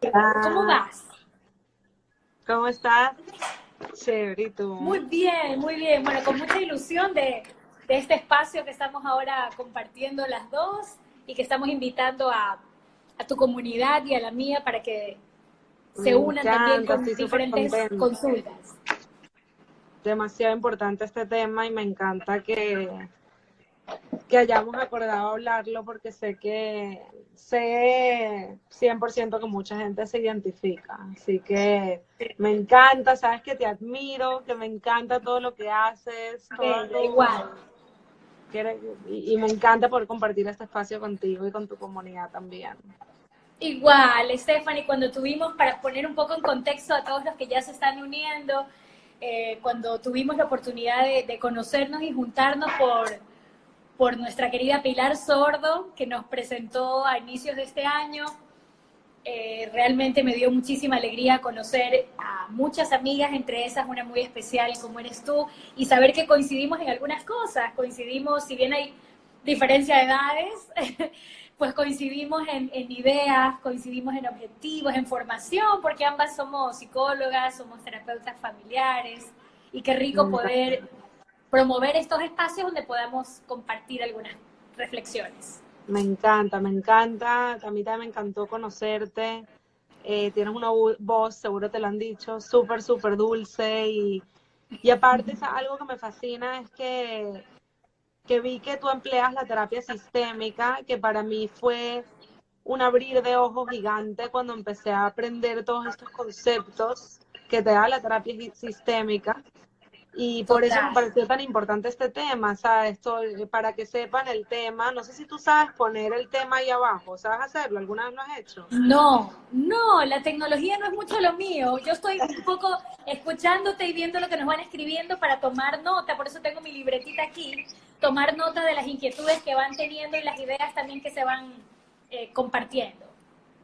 ¿Cómo Ah, vas? ¿cómo estás? Chévere, ¿y tú? Muy bien, muy bien. Bueno, con mucha ilusión de este espacio que estamos ahora compartiendo las dos y que estamos invitando a tu comunidad y a la mía para que Me se unan también encanta, con estoy súper diferentes contenta. consultas. Demasiado importante este tema y me encanta que hayamos acordado hablarlo porque sé 100% que mucha gente se identifica. Así que me encanta, sabes que te admiro, que me encanta todo lo que haces, todo Bella, lo igual. que eres, y me encanta poder compartir este espacio contigo y con tu comunidad también. Igual, Stephanie, cuando tuvimos, para poner un poco en contexto a todos los que ya se están uniendo, cuando tuvimos la oportunidad de conocernos y juntarnos por nuestra querida Pilar Sordo, que nos presentó a inicios de este año. Realmente me dio muchísima alegría conocer a muchas amigas, entre esas una muy especial como eres tú, y saber que coincidimos en algunas cosas. Coincidimos, si bien hay diferencia de edades, pues coincidimos en ideas, coincidimos en objetivos, en formación, porque ambas somos psicólogas, somos terapeutas familiares, y qué Me rico encanta. poder promover estos espacios donde podamos compartir algunas reflexiones. Me encanta, me encanta. A mí también me encantó conocerte. Tienes una voz, seguro te lo han dicho, súper, súper dulce y aparte algo que me fascina es que vi que tú empleas la terapia sistémica, que para mí fue un abrir de ojos gigante cuando empecé a aprender todos estos conceptos que te da la terapia sistémica. Y por eso me Total. pareció tan importante este tema, ¿sabes? Para que sepan el tema. No sé si tú sabes poner el tema ahí abajo, ¿sabes hacerlo? ¿Alguna vez lo has hecho? No, no, la tecnología no es mucho lo mío. Yo estoy un poco escuchándote y viendo lo que nos van escribiendo para tomar nota, por eso tengo mi libretita aquí, tomar nota de las inquietudes que van teniendo y las ideas también que se van compartiendo.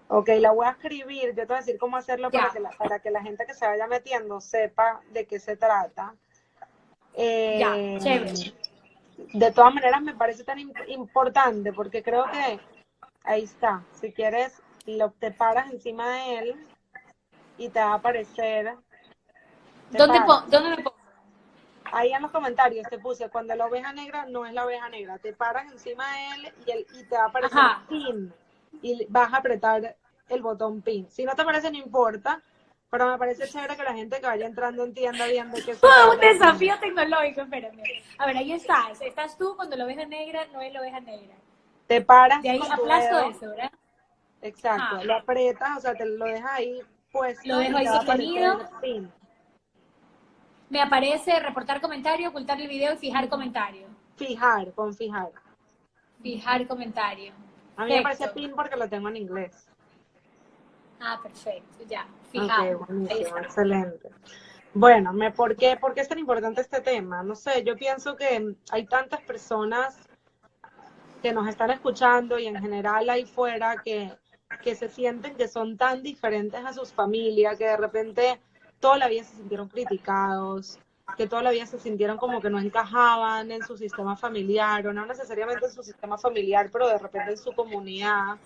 Ok, la voy a escribir, yo te voy a decir cómo hacerlo para Ya, que la gente que se vaya metiendo sepa de qué se trata. ya, Eh, chévere. de todas maneras, me parece tan importante porque creo que ahí está. Si quieres, te paras encima de él y te va a aparecer, te paras. ¿Dónde me pongo? Ahí en los comentarios te puse, cuando la oveja negra no es la oveja negra, te paras encima de él y te va a aparecer Ajá. pin y vas a apretar el botón pin. Si no te parece, no importa, pero me parece chévere que la gente que vaya entrando entienda bien de qué se Un trata el tema. desafío tecnológico, espérame. A ver, ahí estás. Estás tú cuando la oveja negra no es la oveja negra. Te De paras ahí con tu aplasto dedo, eso, ¿verdad? exacto, Ajá. lo aprietas, o sea, te lo dejas ahí Lo puesto dejo y ahí te va a sostenido. aparecer pin. Me aparece reportar comentario, ocultar el video y fijar comentario. Fijar, con fijar. Fijar comentario. A mí me parece Perfecto. pin porque lo tengo en inglés. Ah, perfecto. Ya, Ok, fijado. Ahí buenísimo, está. excelente. Bueno, ¿por qué es tan importante este tema? No sé, yo pienso que hay tantas personas que nos están escuchando y en general ahí fuera que se sienten que son tan diferentes a sus familias, que de repente toda la vida se sintieron criticados, que toda la vida se sintieron como que no encajaban en su sistema familiar o no necesariamente en su sistema familiar, pero de repente en su comunidad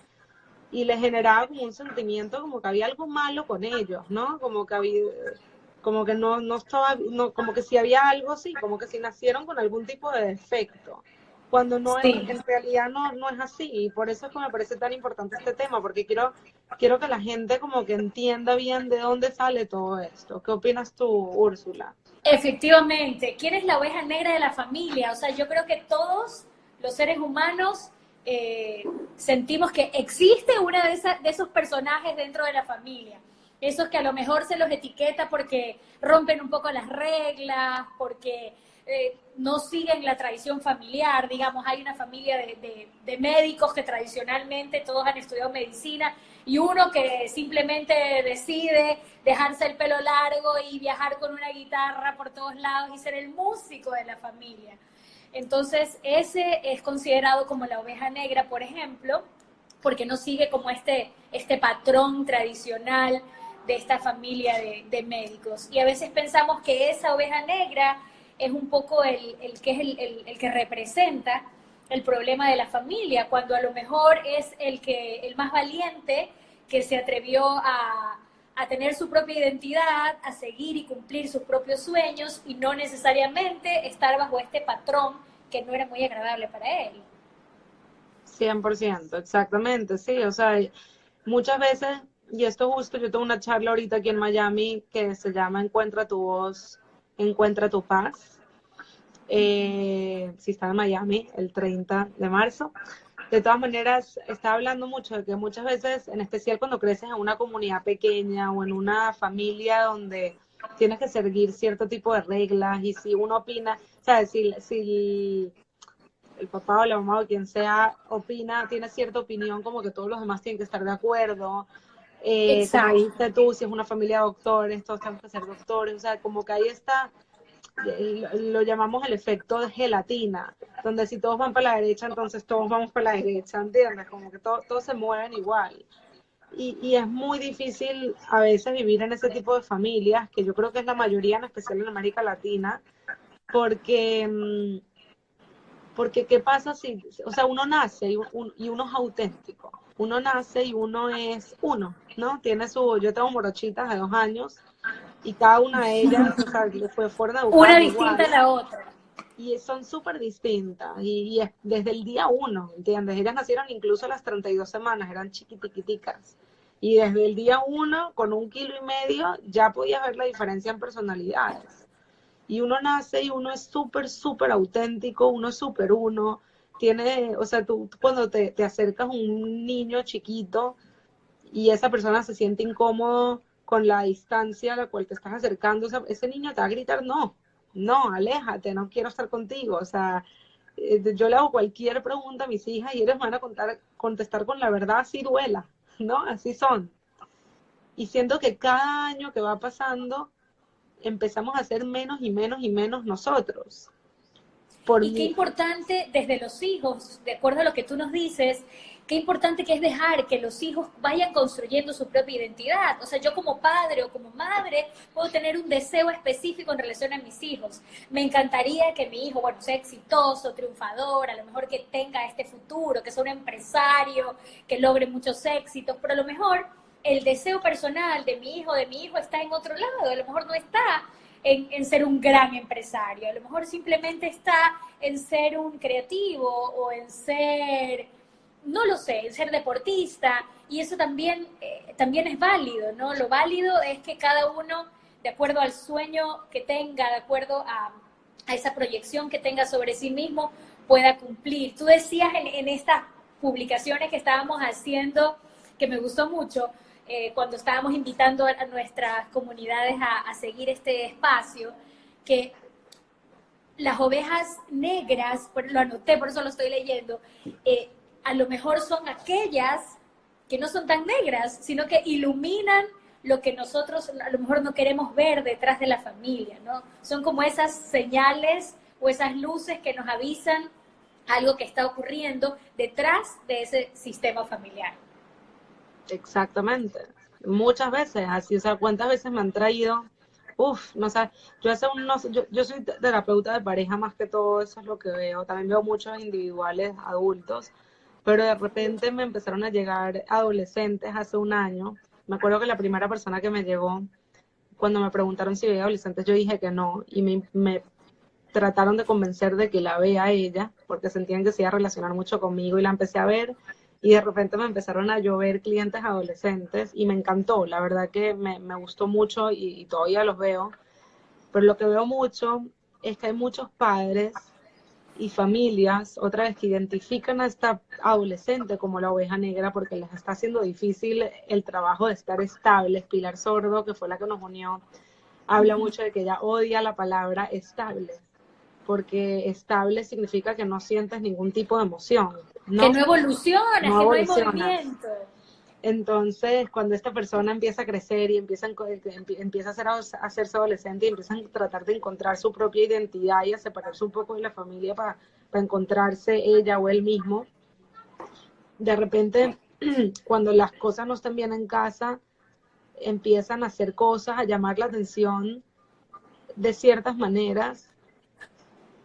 y les generaba como un sentimiento como que había algo malo con ellos, ¿no? Como que había, como que no estaba, no, como que si había algo así, como que si nacieron con algún tipo de defecto, cuando no Sí. en realidad no es así, y por eso es que me parece tan importante este tema, porque quiero que la gente como que entienda bien de dónde sale todo esto. ¿Qué opinas tú, Úrsula? Efectivamente. ¿Quién es la oveja negra de la familia? O sea, yo creo que todos los seres humanos sentimos que existe una de esos personajes dentro de la familia. Esos que a lo mejor se los etiqueta porque rompen un poco las reglas, porque no siguen la tradición familiar. Digamos, hay una familia de médicos que tradicionalmente todos han estudiado medicina y uno que simplemente decide dejarse el pelo largo y viajar con una guitarra por todos lados y ser el músico de la familia. Entonces, ese es considerado como la oveja negra, por ejemplo, porque no sigue como este patrón tradicional de esta familia de médicos. Y a veces pensamos que esa oveja negra es un poco el que es el que representa el problema de la familia, cuando a lo mejor es el más valiente que se atrevió a tener su propia identidad, a seguir y cumplir sus propios sueños y no necesariamente estar bajo este patrón que no era muy agradable para él. 100%, exactamente, sí, o sea, muchas veces, y esto justo, yo tengo una charla ahorita aquí en Miami que se llama Encuentra tu voz, encuentra tu paz, si está en Miami, el 30 de marzo. De todas maneras, está hablando mucho de que muchas veces, en especial cuando creces en una comunidad pequeña o en una familia donde tienes que seguir cierto tipo de reglas y si uno opina, ¿sabes? Si el papá o la mamá o quien sea opina, tiene cierta opinión, como que todos los demás tienen que estar de acuerdo. Como Exacto. dijiste tú, si es una familia de doctores, todos tenemos que ser doctores, o sea, como que ahí está, lo llamamos el efecto de gelatina, donde si todos van para la derecha, entonces todos vamos para la derecha, ¿entiendes? Como que todos se mueven igual. Y es muy difícil a veces vivir en ese tipo de familias, que yo creo que es la mayoría, en especial en América Latina, porque porque ¿qué pasa si, o sea, uno nace y uno es auténtico? Uno nace y uno es uno, ¿no? Yo tengo morochitas de 2 años y cada una de ellas, o sea, fueron Una educadas distinta a igual la otra. y son súper distintas y es desde el día uno, ¿entiendes? Ellas nacieron incluso a las 32 semanas, eran chiquitiquiticas. Y desde el día uno, con 1,5 kilos, ya podías ver la diferencia en personalidades. Y uno nace y uno es súper, súper auténtico, uno es súper uno. Tiene, o sea, tú cuando te acercas a un niño chiquito y esa persona se siente incómodo con la distancia a la cual te estás acercando, o sea, ese niño te va a gritar, no, no, aléjate, no quiero estar contigo. O sea, yo le hago cualquier pregunta a mis hijas y ellos me van a contestar con la verdad, así duela, ¿no? Así son. Y siento que cada año que va pasando, empezamos a ser menos y menos y menos nosotros. Por Y qué mí, importante desde los hijos, de acuerdo a lo que tú nos dices, qué importante que es dejar que los hijos vayan construyendo su propia identidad. O sea, yo como padre o como madre puedo tener un deseo específico en relación a mis hijos. Me encantaría que mi hijo, bueno, sea exitoso, triunfador, a lo mejor que tenga este futuro, que sea un empresario, que logre muchos éxitos, pero a lo mejor el deseo personal de mi hijo está en otro lado, a lo mejor no está en ser un gran empresario, a lo mejor simplemente está en ser un creativo o en ser, no lo sé, en ser deportista, y eso también, también es válido, ¿no? Lo válido es que cada uno, de acuerdo al sueño que tenga, de acuerdo a esa proyección que tenga sobre sí mismo, pueda cumplir. Tú decías en estas publicaciones que estábamos haciendo, que me gustó mucho, cuando estábamos invitando a nuestras comunidades a seguir este espacio, que las ovejas negras, lo anoté, por eso lo estoy leyendo, a lo mejor son aquellas que no son tan negras, sino que iluminan lo que nosotros a lo mejor no queremos ver detrás de la familia, ¿no? Son como esas señales o esas luces que nos avisan algo que está ocurriendo detrás de ese sistema familiar. exactamente. Muchas veces, así, o sea, cuántas veces me han traído, no sé, yo soy terapeuta de pareja más que todo, eso es lo que veo. También veo muchos individuales adultos, pero de repente me empezaron a llegar adolescentes hace un año. Me acuerdo que la primera persona que me llegó, cuando me preguntaron si veía adolescentes, yo dije que no, y me trataron de convencer de que la vea a ella, porque sentían que se iba a relacionar mucho conmigo y la empecé a ver y de repente me empezaron a llover clientes adolescentes y me encantó, la verdad que me gustó mucho y todavía los veo, pero lo que veo mucho es que hay muchos padres y familias, otra vez, que identifican a esta adolescente como la oveja negra porque les está haciendo difícil el trabajo de estar estables. Pilar Sordo, que fue la que nos unió, habla mucho de que ella odia la palabra estable porque estable significa que no sientes ningún tipo de emoción, Que ¿no? no evolucionas, No que no hay evolucionas. movimiento. Entonces, cuando esta persona empieza a crecer y empieza a hacerse adolescente y empieza a tratar de encontrar su propia identidad y a separarse un poco de la familia para encontrarse ella o él mismo, de repente, cuando las cosas no están bien en casa, empiezan a hacer cosas, a llamar la atención de ciertas maneras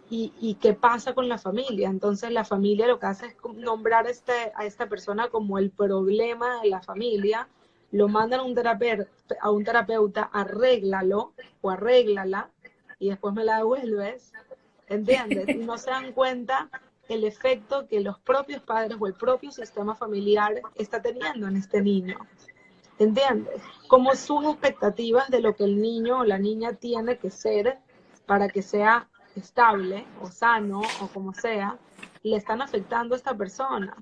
y qué pasa con la familia. Entonces la familia lo que hace es nombrar a esta persona como el problema de la familia, lo mandan a un terapeuta, arréglalo o arréglala y después me la devuelves, ¿entiendes? Y no se dan cuenta el efecto que los propios padres o el propio sistema familiar está teniendo en este niño. ¿Entiendes? Como sus expectativas de lo que el niño o la niña tiene que ser para que sea estable o sano o como sea, le están afectando a esta persona.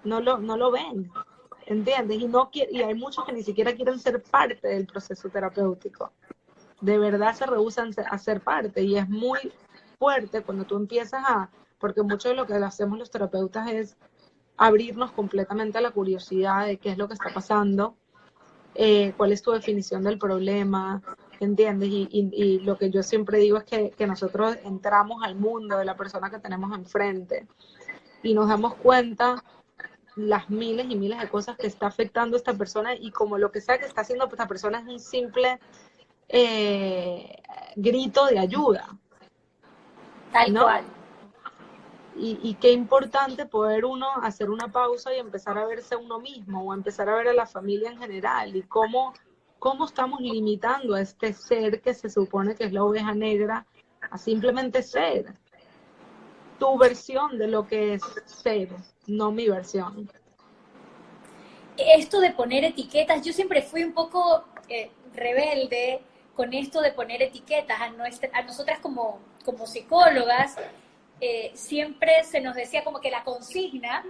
No lo ven, ¿entiendes? Y hay muchos que ni siquiera quieren ser parte del proceso terapéutico. De verdad se rehúsan a ser parte y es muy fuerte cuando tú empiezas porque mucho de lo que hacemos los terapeutas es abrirnos completamente a la curiosidad de qué es lo que está pasando, cuál es tu definición del problema, ¿entiendes? Y lo que yo siempre digo es que nosotros entramos al mundo de la persona que tenemos enfrente y nos damos cuenta las miles y miles de cosas que está afectando a esta persona y como lo que sea que está haciendo esta persona es un simple grito de ayuda, Tal ¿no? cual. Y qué importante poder uno hacer una pausa y empezar a verse uno mismo o empezar a ver a la familia en general y cómo estamos limitando a este ser que se supone que es la oveja negra a simplemente ser tu versión de lo que es ser, no mi versión. Esto de poner etiquetas, yo siempre fui un poco rebelde con esto de poner etiquetas a nosotras como psicólogas. Siempre se nos decía como que la consigna,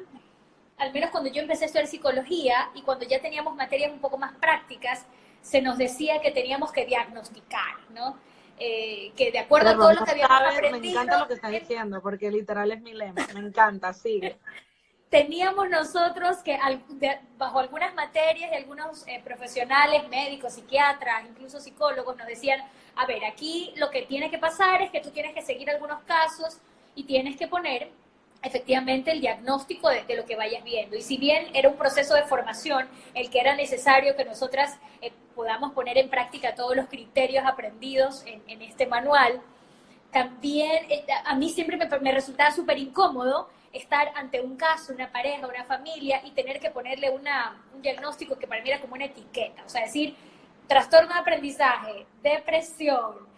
al menos cuando yo empecé a estudiar psicología y cuando ya teníamos materias un poco más prácticas, se nos decía que teníamos que diagnosticar, ¿no? Que de acuerdo a Pero todo no lo que habíamos sabes, me aprendido, encanta lo que estás diciendo, porque literal es mi lema, me encanta, sigue. teníamos nosotros que bajo algunas materias y algunos profesionales, médicos, psiquiatras, incluso psicólogos, nos decían, a ver, aquí lo que tiene que pasar es que tú tienes que seguir algunos casos y tienes que poner efectivamente el diagnóstico de lo que vayas viendo. Y si bien era un proceso de formación el que era necesario que nosotras podamos poner en práctica todos los criterios aprendidos en este manual, también a mí siempre me resultaba súper incómodo estar ante un caso, una pareja, una familia y tener que ponerle un diagnóstico que para mí era como una etiqueta, o sea, decir trastorno de aprendizaje, depresión,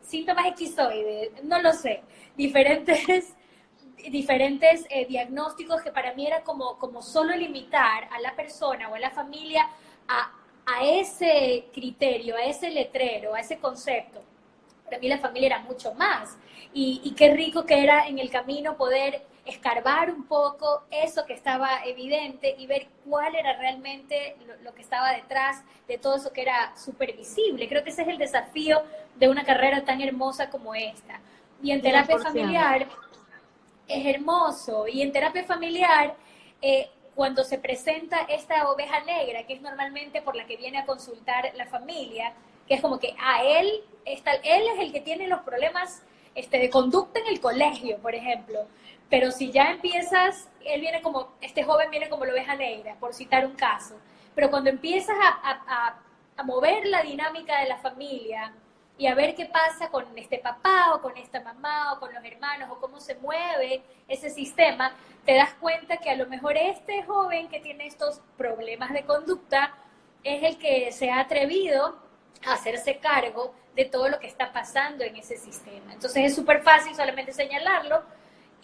síntomas esquizoides, no lo sé, diferentes diagnósticos que para mí era como solo limitar a la persona o a la familia a ese criterio, a ese letrero, a ese concepto. Para mí la familia era mucho más. Y qué rico que era en el camino poder escarbar un poco eso que estaba evidente y ver cuál era realmente lo que estaba detrás de todo eso que era súper visible. Creo que ese es el desafío de una carrera tan hermosa como esta. Y en terapia 100%. familiar es hermoso. Y en terapia familiar, cuando se presenta esta oveja negra, que es normalmente por la que viene a consultar la familia, que es como que él es el que tiene los problemas de conducta en el colegio, por ejemplo. Pero si ya empiezas, este joven viene como la oveja negra, por citar un caso. Pero cuando empiezas a mover la dinámica de la familia y a ver qué pasa con este papá o con esta mamá o con los hermanos o cómo se mueve ese sistema, te das cuenta que a lo mejor este joven que tiene estos problemas de conducta es el que se ha atrevido a hacerse cargo de todo lo que está pasando en ese sistema. Entonces es súper fácil solamente señalarlo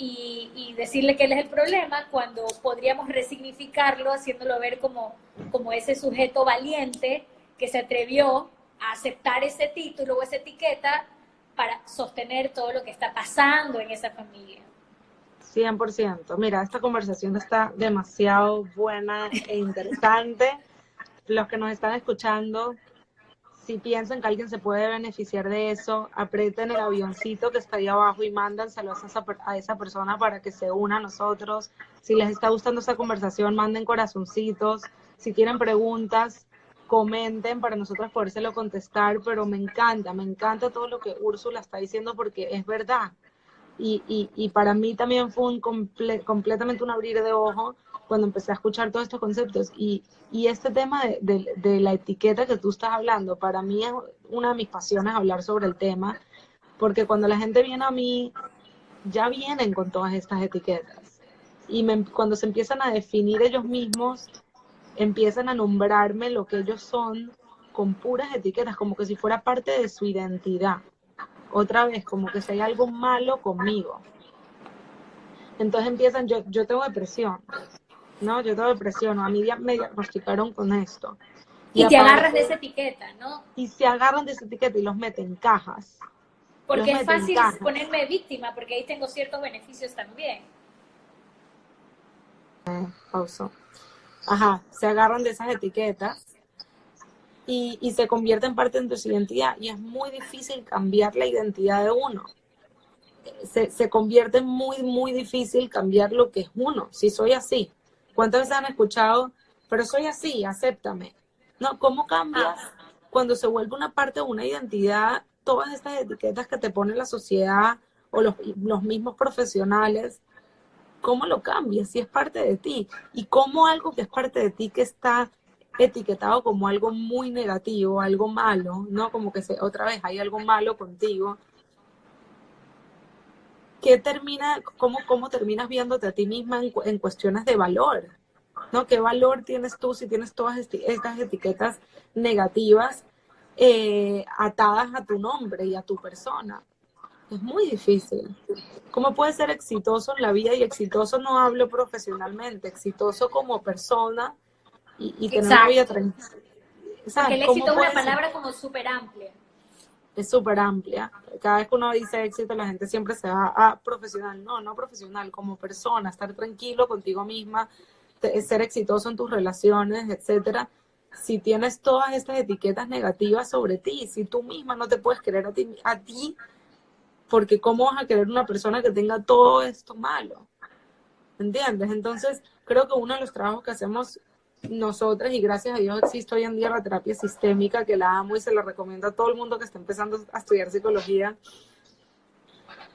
y decirle que él es el problema cuando podríamos resignificarlo haciéndolo ver como ese sujeto valiente que se atrevió a aceptar ese título o esa etiqueta para sostener todo lo que está pasando en esa familia. 100%. Mira, esta conversación está demasiado buena e interesante. Los que nos están escuchando, si piensan que alguien se puede beneficiar de eso, aprieten el avioncito que está ahí abajo y mándanselo a esa persona para que se una a nosotros. Si les está gustando esta conversación, manden corazoncitos. Si tienen preguntas, comenten para nosotros podérselo contestar, pero me encanta todo lo que Úrsula está diciendo porque es verdad. Y para mí también fue completamente un abrir de ojo cuando empecé a escuchar todos estos conceptos. Y este tema de la etiqueta que tú estás hablando, para mí es una de mis pasiones hablar sobre el tema, porque cuando la gente viene a mí, ya vienen con todas estas etiquetas. Y cuando se empiezan a definir ellos mismos, empiezan a nombrarme lo que ellos son con puras etiquetas, como que si fuera parte de su identidad. Otra vez, como que si hay algo malo conmigo. Entonces empiezan, yo tengo depresión, ¿no? Yo tengo depresión, a mí me diagnosticaron con esto. Y te agarras de esa etiqueta, ¿no? Y se agarran de esa etiqueta y los meten en cajas. Porque es fácil ponerme víctima, porque ahí tengo ciertos beneficios también. Pauso. Ajá, se agarran de esas etiquetas y se convierten parte de su identidad. Y es muy difícil cambiar la identidad de uno. Se convierte muy, muy difícil cambiar lo que es uno, si soy así. ¿Cuántas veces han escuchado, pero soy así, acéptame? No, ¿cómo cambias cuando se vuelve una parte de una identidad todas estas etiquetas que te pone la sociedad o los mismos profesionales? ¿Cómo lo cambias si es parte de ti? Y cómo algo que es parte de ti que está etiquetado como algo muy negativo, algo malo, ¿no? Como que otra vez hay algo malo contigo. ¿Cómo terminas viéndote a ti misma en cuestiones de valor? ¿No? ¿Qué valor tienes tú si tienes todas estas etiquetas negativas atadas a tu nombre y a tu persona? Es muy difícil. ¿Cómo puedes ser exitoso en la vida? Y exitoso no hablo profesionalmente, exitoso como persona y tener una vida tranquila. Porque el éxito es una palabra como súper amplia. Es súper amplia. Cada vez que uno dice éxito, la gente siempre se va a profesional. No profesional, como persona, estar tranquilo contigo misma, ser exitoso en tus relaciones, etcétera. Si tienes todas estas etiquetas negativas sobre ti, si tú misma no te puedes querer a ti, porque ¿cómo vas a querer una persona que tenga todo esto malo? ¿Entiendes? Entonces, creo que uno de los trabajos que hacemos nosotras, y gracias a Dios existe hoy en día la terapia sistémica, que la amo y se la recomiendo a todo el mundo que está empezando a estudiar psicología,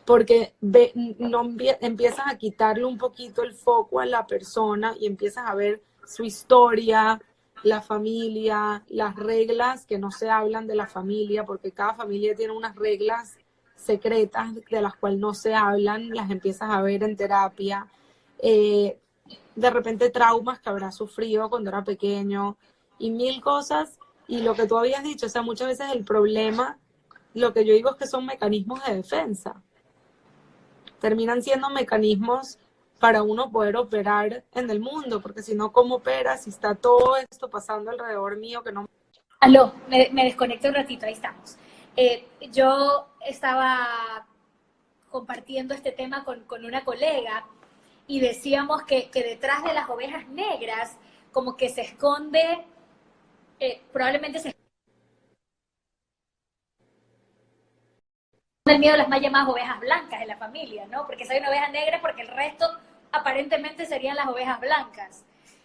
porque empiezas a quitarle un poquito el foco a la persona y empiezas a ver su historia, la familia, las reglas que no se hablan de la familia, porque cada familia tiene unas reglas secretas de las cuales no se hablan, las empiezas a ver en terapia. De repente traumas que habrá sufrido cuando era pequeño y mil cosas. Y lo que tú habías dicho, o sea, muchas veces el problema, lo que yo digo es que son mecanismos de defensa. Terminan siendo mecanismos para uno poder operar en el mundo, porque si no, ¿cómo operas si está todo esto pasando alrededor mío que no... Aló, me desconecté un ratito, ahí estamos. Yo estaba compartiendo este tema con una colega y decíamos que detrás de las ovejas negras como que se esconde, probablemente se esconde el miedo a las más llamadas ovejas blancas de la familia, ¿no? Porque si hay una oveja negra, porque el resto aparentemente serían las ovejas blancas.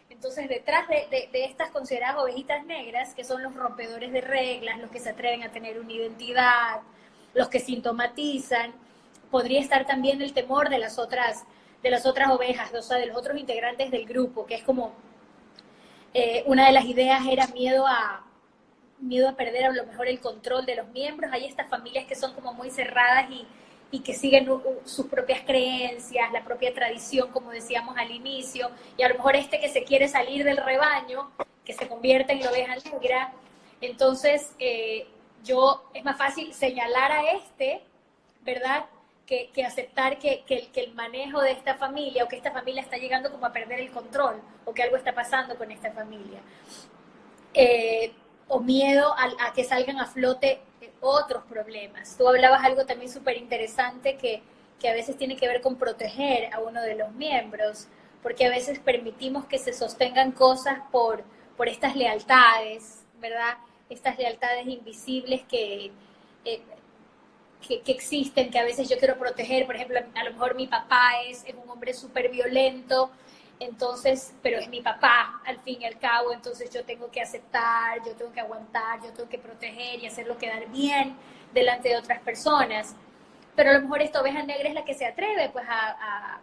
Entonces, detrás de estas consideradas ovejitas negras, que son los rompedores de reglas, los que se atreven a tener una identidad, los que sintomatizan, podría estar también el temor de las otras ovejas, o sea, de los otros integrantes del grupo, que es como una de las ideas era miedo a perder a lo mejor el control de los miembros. Hay estas familias que son como muy cerradas y que siguen sus propias creencias, la propia tradición, como decíamos al inicio, y a lo mejor que se quiere salir del rebaño, que se convierte en la oveja negra. Entonces, es más fácil señalar a ¿verdad?, que aceptar que el manejo de esta familia, o que esta familia está llegando como a perder el control, o que algo está pasando con esta familia. O miedo a que salgan a flote otros problemas. Tú hablabas algo también súper interesante que a veces tiene que ver con proteger a uno de los miembros, porque a veces permitimos que se sostengan cosas por estas lealtades, ¿verdad? Estas lealtades invisibles que existen, que a veces yo quiero proteger. Por ejemplo, a lo mejor mi papá es un hombre súper violento, entonces, pero es mi papá, al fin y al cabo, entonces yo tengo que aceptar, yo tengo que aguantar, yo tengo que proteger y hacerlo quedar bien delante de otras personas. Pero a lo mejor esta oveja negra es la que se atreve pues a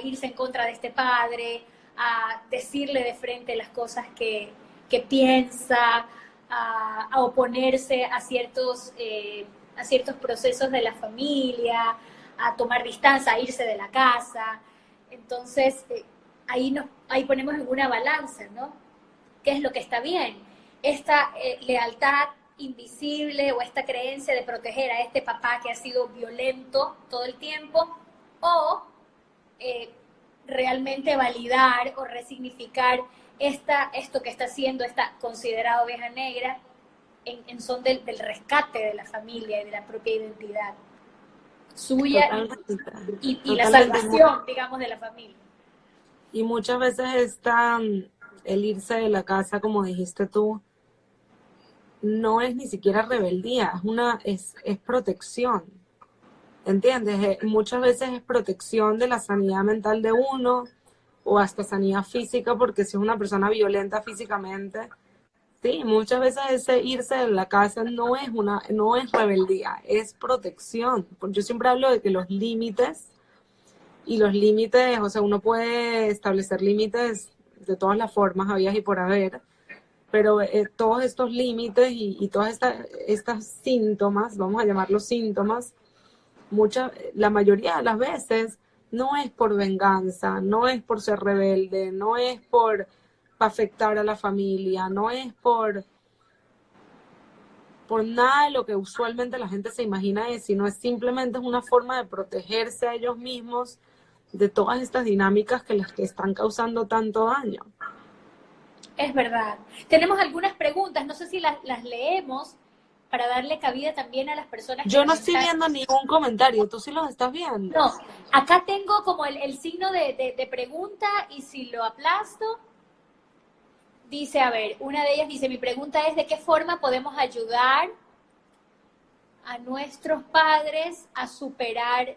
irse en contra de este padre, a decirle de frente las cosas que piensa, a oponerse a a ciertos procesos de la familia, a tomar distancia, a irse de la casa. Entonces, ahí ponemos en una balanza, ¿no? ¿Qué es lo que está bien? Esta lealtad invisible o esta creencia de proteger a este papá que ha sido violento todo el tiempo, o realmente validar o resignificar esto que está haciendo esta considerada oveja negra en son del rescate de la familia y de la propia identidad suya y la salvación, digamos, de la familia. Y muchas veces está el irse de la casa, como dijiste tú, no es ni siquiera rebeldía, es protección. ¿Entiendes? Muchas veces es protección de la sanidad mental de uno o hasta sanidad física, porque si es una persona violenta físicamente, sí, muchas veces ese irse de la casa no es rebeldía, es protección. Yo siempre hablo de que los límites, o sea, uno puede establecer límites de todas las formas, habidas y por haber, pero todos estos límites y todas estas síntomas, vamos a llamarlos síntomas, la mayoría de las veces no es por venganza, no es por ser rebelde, no es por afectar a la familia, no es por nada de lo que usualmente la gente se imagina, sino es simplemente una forma de protegerse a ellos mismos de todas estas dinámicas que les están causando tanto daño. Es verdad. Tenemos algunas preguntas, no sé si las leemos para darle cabida también a las personas que yo no estoy viendo ningún comentario, ¿tú sí los estás viendo? No, acá tengo como el signo de pregunta, y si lo aplasto, dice, a ver, una de ellas dice, mi pregunta es, ¿de qué forma podemos ayudar a nuestros padres a superar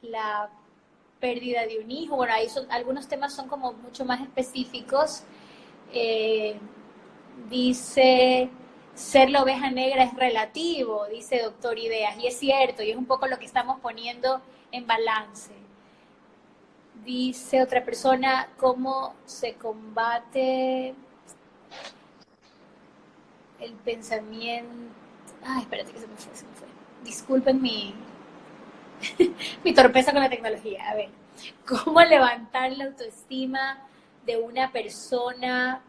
la pérdida de un hijo? Bueno, ahí algunos temas son como mucho más específicos. Dice, ser la oveja negra es relativo, dice Doctor Ideas, y es cierto, y es un poco lo que estamos poniendo en balance. Dice otra persona, ¿cómo se combate el pensamiento? Ay, espérate que se me fue. Disculpen mi torpeza con la tecnología. A ver, ¿cómo levantar la autoestima de una persona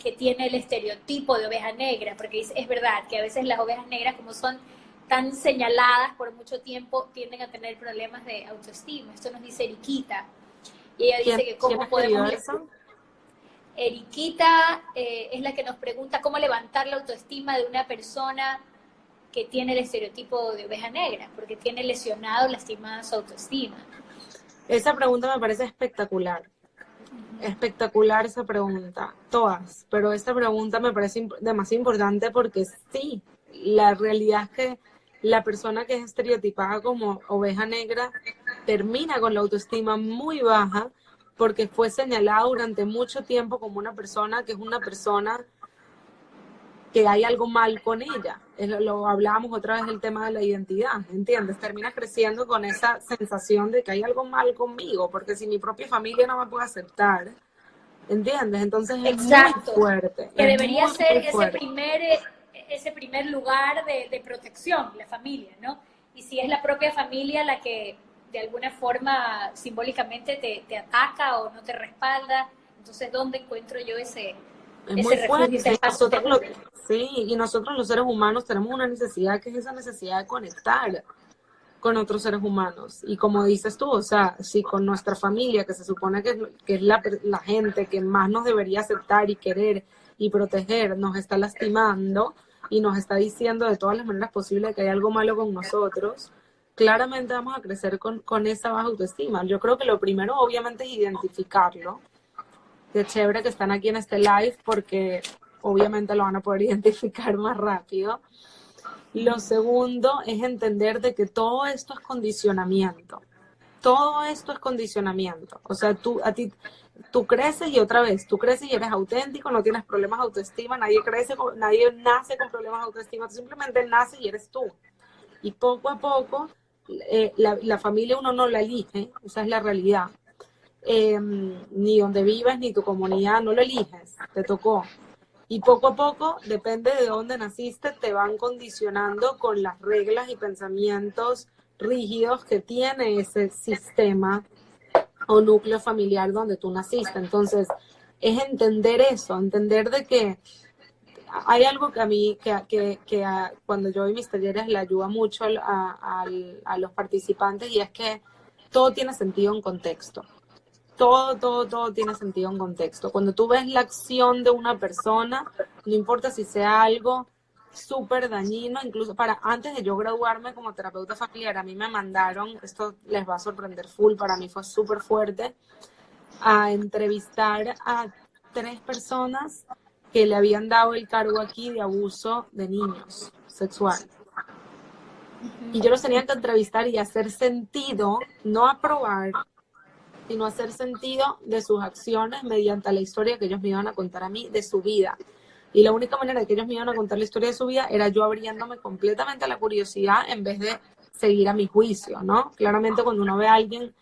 que tiene el estereotipo de oveja negra? Porque es verdad que a veces las ovejas negras, como son tan señaladas por mucho tiempo, tienden a tener problemas de autoestima. Esto nos dice Eriquita. Y ella dice que cómo podemos... Eriquita es la que nos pregunta cómo levantar la autoestima de una persona que tiene el estereotipo de oveja negra, porque tiene lesionado, lastimada su autoestima. Esa pregunta me parece espectacular. Espectacular esa pregunta, todas, pero esta pregunta me parece demasiado importante porque sí, la realidad es que la persona que es estereotipada como oveja negra termina con la autoestima muy baja porque fue señalada durante mucho tiempo como una persona que es una persona que hay algo mal con ella. Lo hablábamos otra vez del tema de la identidad, ¿entiendes? Terminas creciendo con esa sensación de que hay algo mal conmigo, porque si mi propia familia no me puede aceptar, ¿entiendes? Entonces es muy fuerte. Que debería ser ese primer lugar de protección, la familia, ¿no? Y si es la propia familia la que de alguna forma simbólicamente te ataca o no te respalda, entonces ¿dónde encuentro yo ese refugio, ese espacio? Sí, y nosotros los seres humanos tenemos una necesidad que es esa necesidad de conectar con otros seres humanos. Y como dices tú, o sea, si con nuestra familia, que se supone que es la gente que más nos debería aceptar y querer y proteger, nos está lastimando y nos está diciendo de todas las maneras posibles que hay algo malo con nosotros, claramente vamos a crecer con esa baja autoestima. Yo creo que lo primero obviamente es identificarlo. Qué chévere que están aquí en este live porque obviamente lo van a poder identificar más rápido. Lo segundo es entender de que todo esto es condicionamiento. Todo esto es condicionamiento. O sea, tú creces y otra vez, tú creces y eres auténtico, no tienes problemas de autoestima, nadie nace con problemas de autoestima, tú simplemente naces y eres tú. Y poco a poco, la familia uno no la elige, esa es la realidad. Ni donde vives, ni tu comunidad, no lo eliges, te tocó. Y poco a poco, depende de dónde naciste, te van condicionando con las reglas y pensamientos rígidos que tiene ese sistema o núcleo familiar donde tú naciste. Entonces, es entender eso, entender de que hay algo que a mí, cuando yo doy mis talleres le ayuda mucho a los participantes, y es que todo tiene sentido en contexto. Todo tiene sentido en contexto. Cuando tú ves la acción de una persona, no importa si sea algo súper dañino, incluso antes de yo graduarme como terapeuta familiar, a mí me mandaron, esto les va a sorprender full, para mí fue súper fuerte, a entrevistar a 3 personas que le habían dado el cargo aquí de abuso de niños sexual. Y yo los tenía que entrevistar y hacer sentido, no aprobar, sino hacer sentido de sus acciones mediante la historia que ellos me iban a contar a mí de su vida. Y la única manera de que ellos me iban a contar la historia de su vida era yo abriéndome completamente a la curiosidad en vez de seguir a mi juicio, ¿no? Claramente cuando uno ve a alguien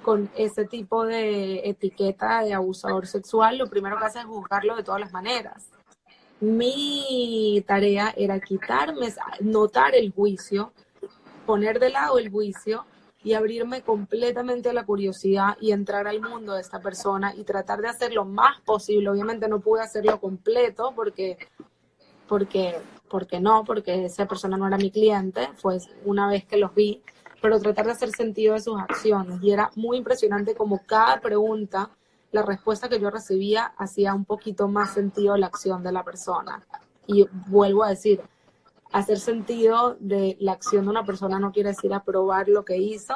con ese tipo de etiqueta de abusador sexual, lo primero que hace es juzgarlo de todas las maneras. Mi tarea era quitarme, notar el juicio, poner de lado el juicio y abrirme completamente a la curiosidad y entrar al mundo de esta persona y tratar de hacer lo más posible. Obviamente no pude hacerlo completo porque esa persona no era mi cliente, fue una vez que los vi, pero tratar de hacer sentido de sus acciones. Y era muy impresionante como cada pregunta, la respuesta que yo recibía hacía un poquito más sentido la acción de la persona. Y vuelvo a decir, hacer sentido de la acción de una persona no quiere decir aprobar lo que hizo,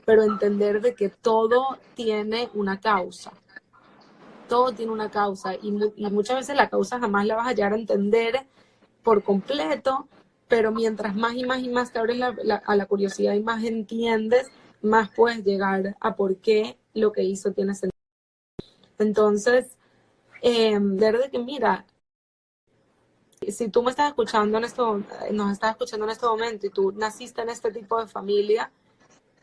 pero entender de que todo tiene una causa. Todo tiene una causa y muchas veces la causa jamás la vas a llegar a entender por completo, pero mientras más y más y más te abres a la curiosidad y más entiendes, más puedes llegar a por qué lo que hizo tiene sentido. Entonces, ver de que mira, si tú me estás escuchando nos estás escuchando en este momento y tú naciste en este tipo de familia,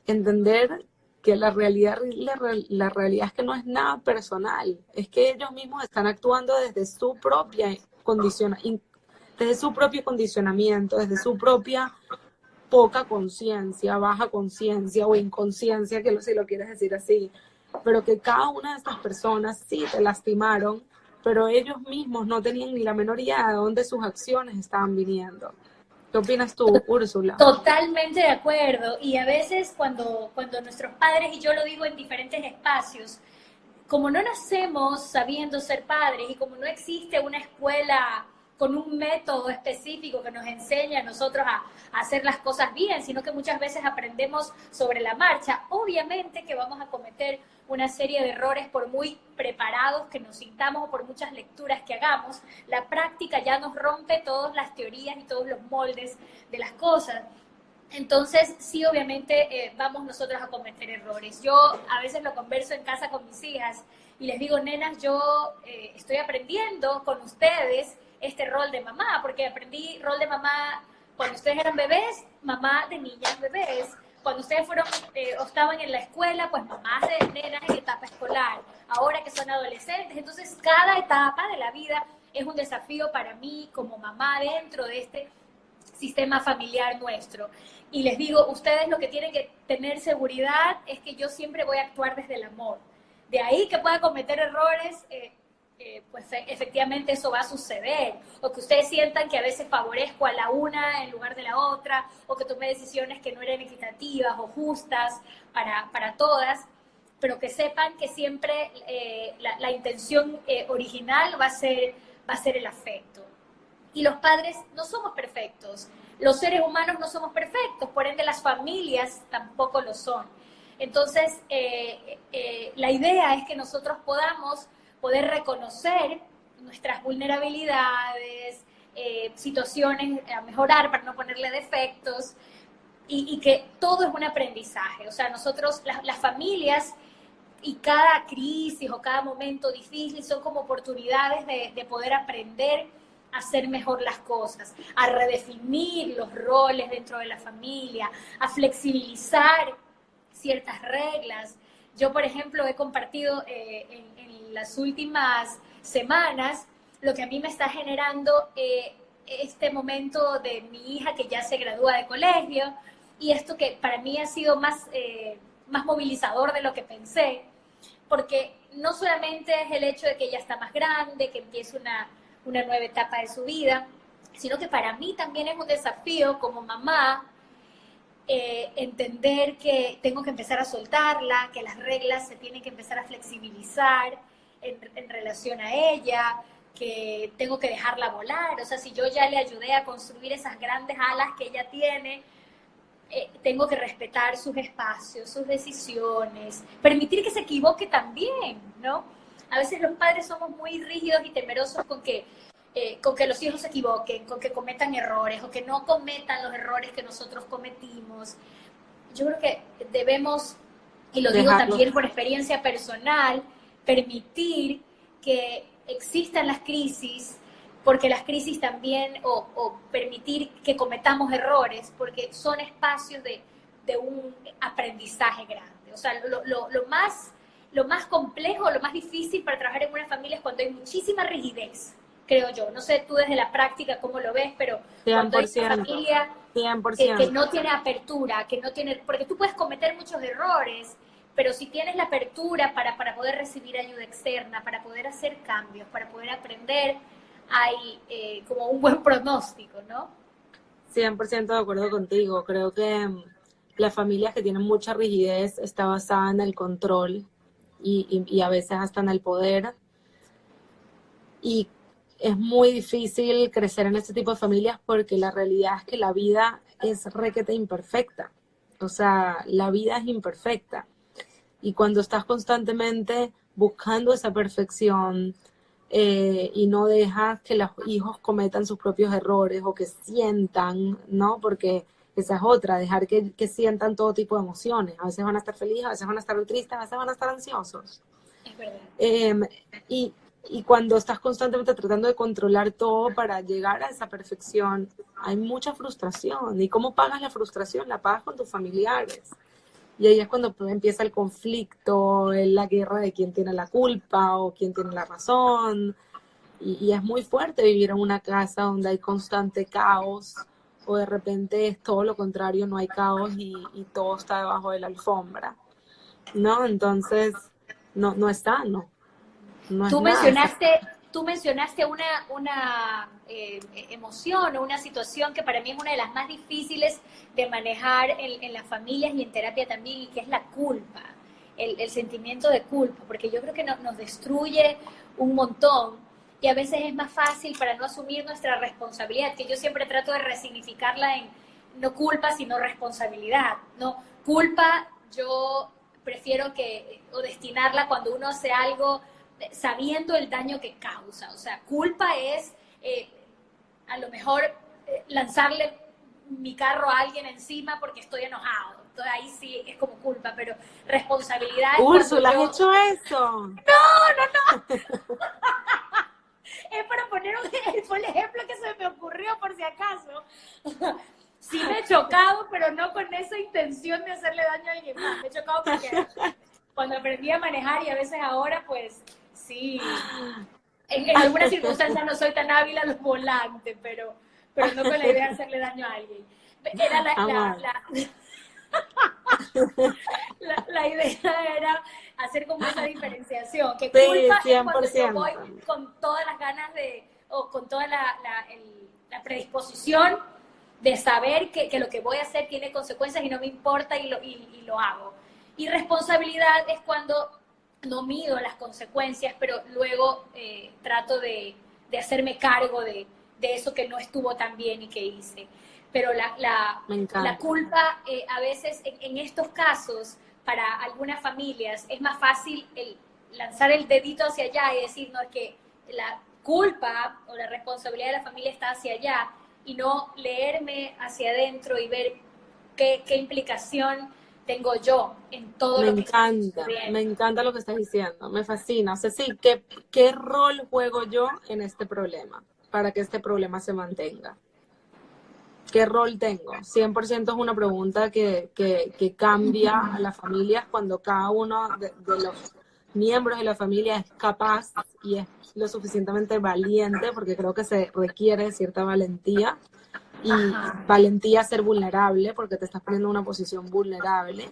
entender que la realidad es que no es nada personal, es que ellos mismos están actuando desde su propia condición, desde su propio condicionamiento, desde su propia poca conciencia, baja conciencia o inconsciencia, si lo quieres decir así, pero que cada una de estas personas sí te lastimaron, pero ellos mismos no tenían ni la menor idea de dónde sus acciones estaban viniendo. ¿Qué opinas tú, Úrsula? Totalmente de acuerdo. Y a veces cuando nuestros padres, y yo lo digo en diferentes espacios, como no nacemos sabiendo ser padres y como no existe una escuela con un método específico que nos enseñe a nosotros a hacer las cosas bien, sino que muchas veces aprendemos sobre la marcha. Obviamente que vamos a cometer una serie de errores por muy preparados que nos sintamos o por muchas lecturas que hagamos. La práctica ya nos rompe todas las teorías y todos los moldes de las cosas. Entonces, sí, obviamente vamos nosotros a cometer errores. Yo a veces lo converso en casa con mis hijas y les digo, nenas, yo estoy aprendiendo con ustedes este rol de mamá, porque aprendí rol de mamá cuando ustedes eran bebés, mamá de niñas bebés. Cuando ustedes fueron o estaban en la escuela, pues mamás de nenas en etapa escolar. Ahora que son adolescentes, entonces cada etapa de la vida es un desafío para mí como mamá dentro de este sistema familiar nuestro. Y les digo, ustedes lo que tienen que tener seguridad es que yo siempre voy a actuar desde el amor. De ahí que pueda cometer errores, pues efectivamente eso va a suceder. O que ustedes sientan que a veces favorezco a la una en lugar de la otra, o que tomé decisiones que no eran equitativas o justas para todas, pero que sepan que siempre la intención original va a ser el afecto. Y los padres no somos perfectos, los seres humanos no somos perfectos, por ende las familias tampoco lo son. Entonces, la idea es que nosotros podamos poder reconocer nuestras vulnerabilidades, situaciones a mejorar para no ponerle defectos, y que todo es un aprendizaje. O sea, nosotros, las familias y cada crisis o cada momento difícil son como oportunidades de poder aprender a hacer mejor las cosas, a redefinir los roles dentro de la familia, a flexibilizar ciertas reglas. Yo, por ejemplo, he compartido en las últimas semanas lo que a mí me está generando este momento de mi hija que ya se gradúa de colegio, y esto que para mí ha sido más movilizador de lo que pensé, porque no solamente es el hecho de que ella está más grande, que empiece una nueva etapa de su vida, sino que para mí también es un desafío como mamá entender que tengo que empezar a soltarla, que las reglas se tienen que empezar a flexibilizar en relación a ella, que tengo que dejarla volar. O sea, si yo ya le ayudé a construir esas grandes alas que ella tiene, tengo que respetar sus espacios, sus decisiones, permitir que se equivoque también, ¿no? A veces los padres somos muy rígidos y temerosos con que los hijos se equivoquen, con que cometan errores o que no cometan los errores que nosotros cometimos. Yo creo que debemos, y lo digo también por experiencia personal, permitir que existan las crisis, porque las crisis también, o permitir que cometamos errores, porque son espacios de un aprendizaje grande. O sea, lo más complejo, lo más difícil para trabajar en una familia es cuando hay muchísima rigidez, creo yo. No sé tú desde la práctica cómo lo ves, pero 100%, cuando hay una familia que 100%. no tiene apertura, que no tiene, porque tú puedes cometer muchos errores, pero si tienes la apertura para poder recibir ayuda externa, para poder hacer cambios, para poder aprender, hay como un buen pronóstico, ¿no? 100% de acuerdo contigo. Creo que las familias que tienen mucha rigidez está basada en el control y a veces hasta en el poder. Y es muy difícil crecer en este tipo de familias porque la realidad es que la vida es requete imperfecta. O sea, la vida es imperfecta. Y cuando estás constantemente buscando esa perfección y no dejas que los hijos cometan sus propios errores o que sientan, ¿no? Porque esa es otra, dejar que sientan todo tipo de emociones. A veces van a estar felices, a veces van a estar tristes, a veces van a estar ansiosos. Es verdad. Y cuando estás constantemente tratando de controlar todo para llegar a esa perfección, hay mucha frustración. ¿Y cómo pagas la frustración? La pagas con tus familiares. Y ahí es cuando empieza el conflicto, la guerra de quién tiene la culpa o quién tiene la razón. Y es muy fuerte vivir en una casa donde hay constante caos o de repente es todo lo contrario, no hay caos y todo está debajo de la alfombra, ¿no? Entonces, no es sano, no es Tú nada mencionaste, tú mencionaste una emoción o una situación que para mí es una de las más difíciles de manejar en las familias y en terapia también, y que es la culpa, el sentimiento de culpa, porque yo creo que nos destruye un montón y a veces es más fácil para no asumir nuestra responsabilidad, que yo siempre trato de resignificarla en no culpa, sino responsabilidad, ¿no? Culpa, yo prefiero o destinarla cuando uno hace algo sabiendo el daño que causa. O sea, culpa es a lo mejor lanzarle mi carro a alguien encima porque estoy enojado. Entonces ahí sí es como culpa, pero responsabilidad es Úrsula, ¿has hecho eso? Es para poner fue el ejemplo que se me ocurrió por si acaso. Sí me he chocado, pero no con esa intención de hacerle daño a alguien más. Me he chocado porque cuando aprendí a manejar y a veces ahora, pues sí, en algunas circunstancias no soy tan hábil a los volantes, pero no con la idea de hacerle daño a alguien. Era la idea era hacer como esa diferenciación, que culpa Sí, es cuando yo 100%. voy con todas las ganas o con toda la predisposición de saber que lo que voy a hacer tiene consecuencias y no me importa y lo hago. Y responsabilidad es cuando no mido las consecuencias, pero luego trato de hacerme cargo de eso que no estuvo tan bien y que hice. Pero la culpa a veces en estos casos, para algunas familias, es más fácil lanzar el dedito hacia allá y decir, no, es que la culpa o la responsabilidad de la familia está hacia allá, y no leerme hacia adentro y ver qué implicación tengo yo en todo lo que está sucediendo. Me encanta lo que estás diciendo, me fascina. O sea, sí, ¿qué rol juego yo en este problema para que este problema se mantenga? ¿Qué rol tengo? 100% es una pregunta que cambia a las familias cuando cada uno de los miembros de la familia es capaz y es lo suficientemente valiente, porque creo que se requiere cierta valentía, y Ajá. valentía a ser vulnerable, porque te estás poniendo en una posición vulnerable,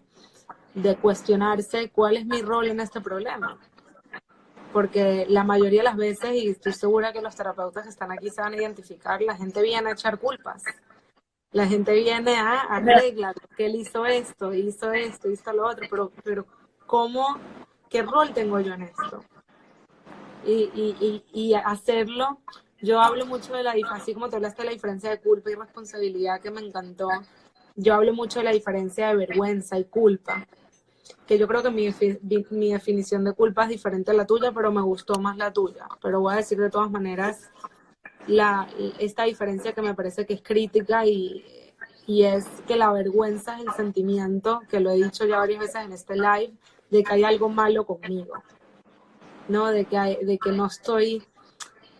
de cuestionarse cuál es mi rol en este problema. Porque la mayoría de las veces, y estoy segura que los terapeutas que están aquí se van a identificar, la gente viene a echar culpas. La gente viene a arreglar, que él hizo esto, hizo lo otro, pero ¿cómo, qué rol tengo yo en esto? Y hacerlo, yo hablo mucho de la diferencia, así como te hablaste de la diferencia de culpa y responsabilidad, que me encantó, yo hablo mucho de la diferencia de vergüenza y culpa, que yo creo que mi definición de culpa es diferente a la tuya, pero me gustó más la tuya, pero voy a decir de todas maneras esta diferencia que me parece que es crítica, y es que la vergüenza es el sentimiento, que lo he dicho ya varias veces en este live, de que hay algo malo conmigo, ¿no? De que no estoy,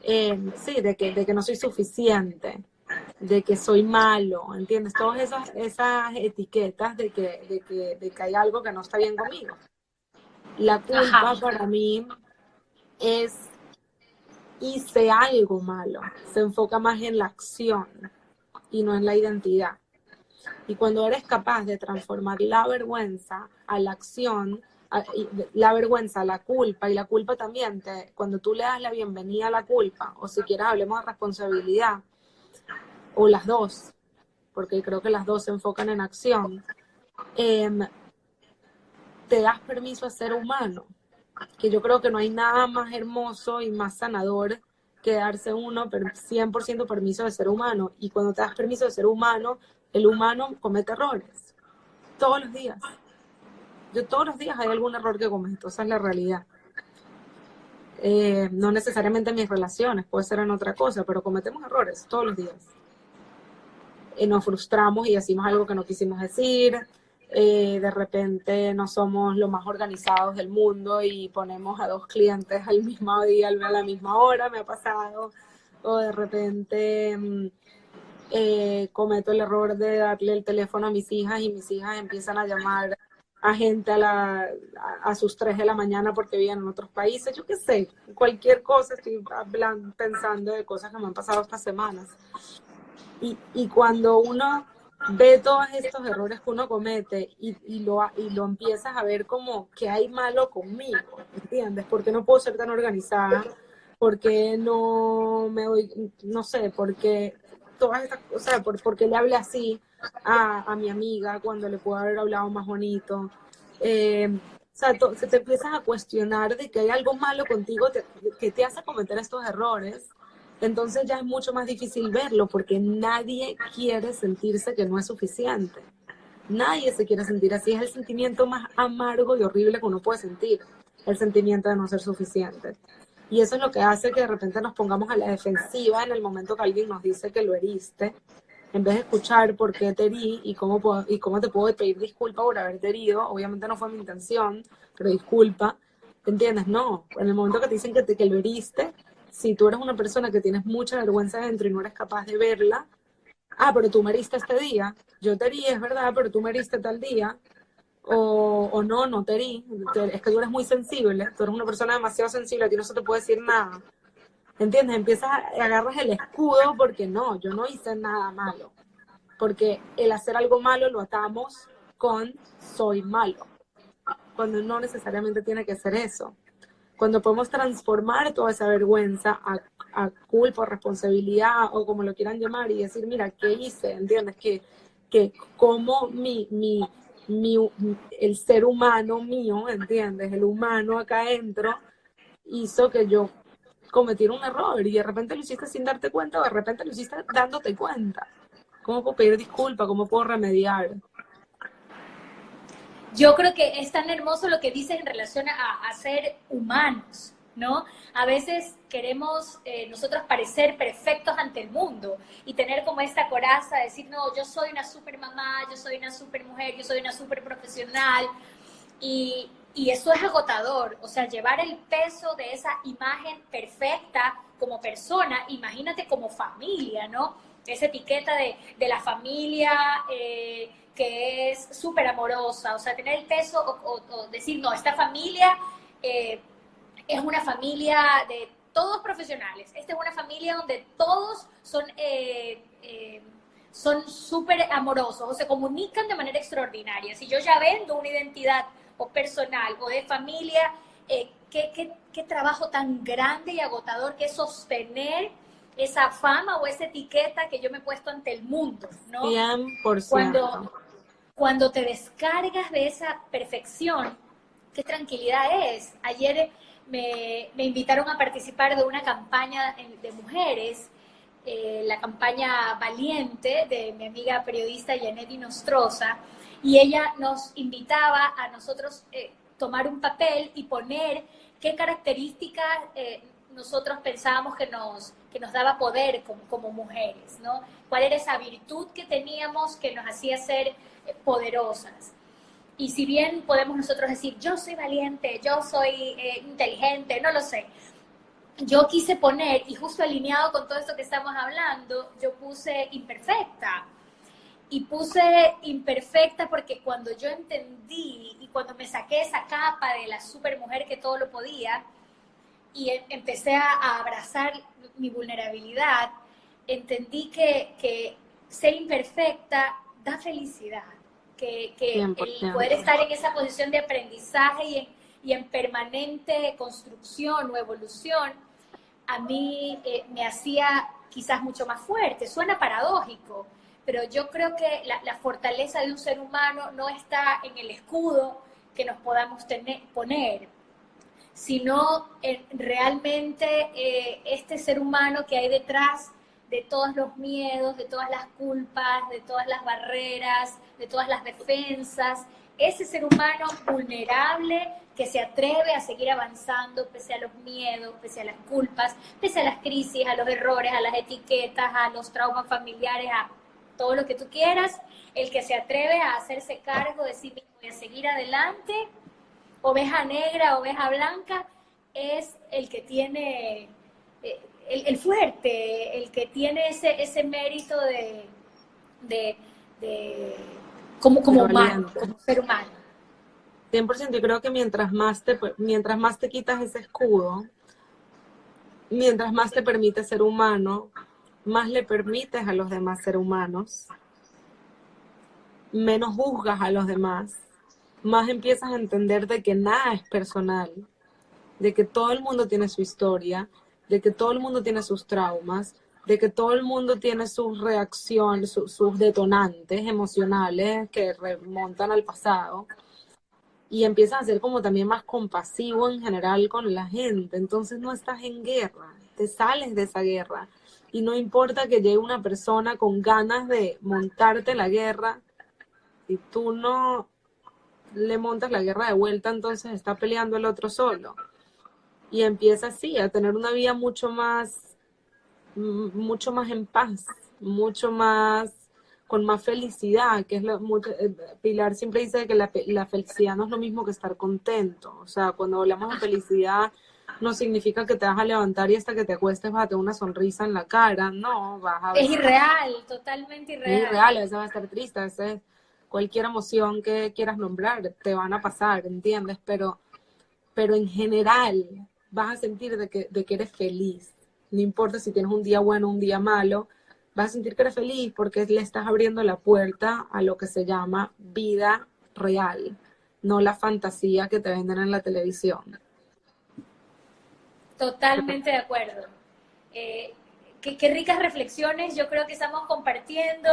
sí, de que no soy suficiente, de que soy malo, ¿entiendes? Todas esas etiquetas de que hay algo que no está bien conmigo. La Ajá. culpa para mí es hice algo malo, se enfoca más en la acción y no en la identidad. Y cuando eres capaz de transformar la vergüenza a la acción, la vergüenza a la culpa, y la culpa también, cuando tú le das la bienvenida a la culpa, o si quieres hablemos de responsabilidad, o las dos, porque creo que las dos se enfocan en acción, te das permiso a ser humano, que yo creo que no hay nada más hermoso y más sanador que darse uno 100% permiso de ser humano. Y cuando te das permiso de ser humano, el humano comete errores todos los días. Yo todos los días hay algún error que cometo, esa es la realidad. No necesariamente en mis relaciones, puede ser en otra cosa, pero cometemos errores todos los días. Nos frustramos y decimos algo que no quisimos decir. De repente no somos los más organizados del mundo y ponemos a 2 clientes al mismo día, a la misma hora, me ha pasado. O de repente cometo el error de darle el teléfono a mis hijas y mis hijas empiezan a llamar a gente a sus 3 de la mañana porque viven en otros países. Yo qué sé, cualquier cosa, estoy pensando de cosas que me han pasado estas semanas. Y cuando uno ve todos estos errores que uno comete y lo empiezas a ver como que hay malo conmigo, ¿entiendes? ¿Por qué no puedo ser tan organizada? ¿Por qué no me doy, no sé, porque todas estas cosas, por qué le hablé así a mi amiga cuando le puedo haber hablado más bonito? O sea, se te empiezas a cuestionar de que hay algo malo contigo que te hace cometer estos errores. Entonces ya es mucho más difícil verlo, porque nadie quiere sentirse que no es suficiente. Nadie se quiere sentir así. Es el sentimiento más amargo y horrible que uno puede sentir, el sentimiento de no ser suficiente. Y eso es lo que hace que de repente nos pongamos a la defensiva en el momento que alguien nos dice que lo heriste, en vez de escuchar por qué te herí y cómo te puedo pedir disculpa por haberte herido. Obviamente no fue mi intención, pero disculpa. ¿Entiendes? No. En el momento que te dicen que lo heriste, si tú eres una persona que tienes mucha vergüenza dentro y no eres capaz de verla, pero tú me heriste este día, yo te herí, es verdad, pero tú me heriste tal día, o no te herí, es que tú eres muy sensible, tú eres una persona demasiado sensible, a ti no se te puede decir nada, ¿entiendes? Agarras el escudo porque no, yo no hice nada malo, porque el hacer algo malo lo atamos con soy malo, cuando no necesariamente tiene que ser eso. Cuando podemos transformar toda esa vergüenza a culpa, o responsabilidad, o como lo quieran llamar, y decir, mira, ¿qué hice? ¿Entiendes? Que como el ser humano mío, ¿entiendes? El humano acá adentro hizo que yo cometiera un error, y de repente lo hiciste sin darte cuenta, o de repente lo hiciste dándote cuenta. ¿Cómo puedo pedir disculpas? ¿Cómo puedo remediar? Yo creo que es tan hermoso lo que dices en relación a ser humanos, ¿no? A veces queremos nosotros parecer perfectos ante el mundo y tener como esta coraza de decir, no, yo soy una super mamá, yo soy una super mujer, yo soy una super profesional, y eso es agotador, o sea, llevar el peso de esa imagen perfecta como persona, imagínate como familia, ¿no? Esa etiqueta de la familia que es súper amorosa, o sea, tener el peso o decir, no, esta familia es una familia de todos profesionales. Esta es una familia donde todos son súper amorosos o se comunican de manera extraordinaria. Si yo ya vendo una identidad o personal o de familia, qué trabajo tan grande y agotador que es sostener esa fama o esa etiqueta que yo me he puesto ante el mundo, ¿no? 100%. Cuando te descargas de esa perfección, qué tranquilidad es. Ayer me invitaron a participar de una campaña de mujeres, la campaña Valiente de mi amiga periodista Janet Nostroza, y ella nos invitaba a nosotros tomar un papel y poner qué características nosotros pensábamos que nos daba poder como mujeres, ¿no? ¿Cuál era esa virtud que teníamos que nos hacía ser poderosas? Y si bien podemos nosotros decir, yo soy valiente, yo soy inteligente, no lo sé, yo quise poner, y justo alineado con todo esto que estamos hablando, yo puse imperfecta. Y puse imperfecta porque cuando yo entendí y cuando me saqué esa capa de la supermujer que todo lo podía y empecé a abrazar mi vulnerabilidad, entendí que ser imperfecta da felicidad, que el 100%. poder estar en esa posición de aprendizaje y en permanente construcción o evolución, a mí me hacía quizás mucho más fuerte. Suena paradójico, pero yo creo que la fortaleza de un ser humano no está en el escudo que nos podamos poner, sino en realmente este ser humano que hay detrás de todos los miedos, de todas las culpas, de todas las barreras, de todas las defensas, ese ser humano vulnerable que se atreve a seguir avanzando pese a los miedos, pese a las culpas, pese a las crisis, a los errores, a las etiquetas, a los traumas familiares, a todo lo que tú quieras, el que se atreve a hacerse cargo de sí mismo y a seguir adelante, oveja negra, oveja blanca, es el que tiene el fuerte, el que tiene ese mérito de como humano, como ser humano. 100%, y creo que mientras más te quitas ese escudo, mientras más te permite ser humano, más le permites a los demás ser humanos, menos juzgas a los demás, más empiezas a entender de que nada es personal, de que todo el mundo tiene su historia, de que todo el mundo tiene sus traumas, de que todo el mundo tiene sus reacciones, sus detonantes emocionales que remontan al pasado, y empiezas a ser como también más compasivo en general con la gente. Entonces no estás en guerra, te sales de esa guerra, y no importa que llegue una persona con ganas de montarte la guerra, si tú no le montas la guerra de vuelta, entonces está peleando el otro solo. Y empieza así a tener una vida mucho más en paz, mucho más, con más felicidad, que es Pilar siempre dice que la felicidad no es lo mismo que estar contento. O sea, cuando hablamos de felicidad, no significa que te vas a levantar y hasta que te acuestes vas a tener una sonrisa en la cara, no, vas a ver. Es irreal, totalmente irreal. Es irreal, a veces vas a estar triste, a veces cualquier emoción que quieras nombrar te van a pasar, ¿entiendes? Pero en general vas a sentir de que eres feliz. No importa si tienes un día bueno o un día malo, vas a sentir que eres feliz porque le estás abriendo la puerta a lo que se llama vida real, no la fantasía que te venden en la televisión. Totalmente de acuerdo. Qué ricas reflexiones, yo creo que estamos compartiendo.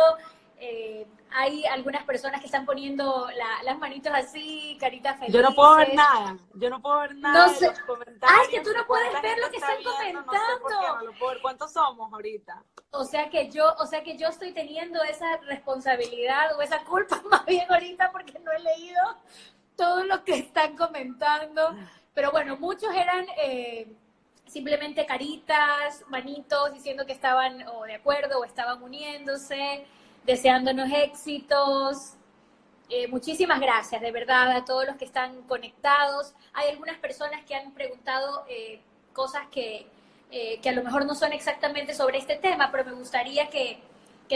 Hay algunas personas que están poniendo las manitos así, caritas felices. Yo no puedo ver nada, No sé. de los comentarios. Ay, que tú no puedes ver lo que están comentando. No sé por qué, no lo puedo ver. ¿Cuántos somos ahorita? O sea que yo estoy teniendo esa responsabilidad o esa culpa más bien ahorita porque no he leído todo lo que están comentando. Pero bueno, muchos eran simplemente caritas, manitos, diciendo que estaban o de acuerdo o estaban uniéndose, deseándonos éxitos. Muchísimas gracias, de verdad, a todos los que están conectados. Hay algunas personas que han preguntado cosas que a lo mejor no son exactamente sobre este tema, pero me gustaría que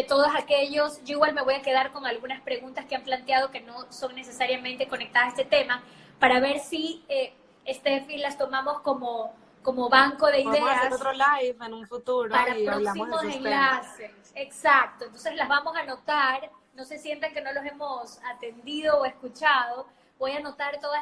todos aquellos, yo igual me voy a quedar con algunas preguntas que han planteado que no son necesariamente conectadas a este tema, para ver si Steffi, las tomamos como banco de Podemos hacer ideas otro live en un futuro para y hablamos de próximos esos temas. enlaces. Exacto, entonces las vamos a anotar, no se sientan que no los hemos atendido o escuchado. Voy a anotar todos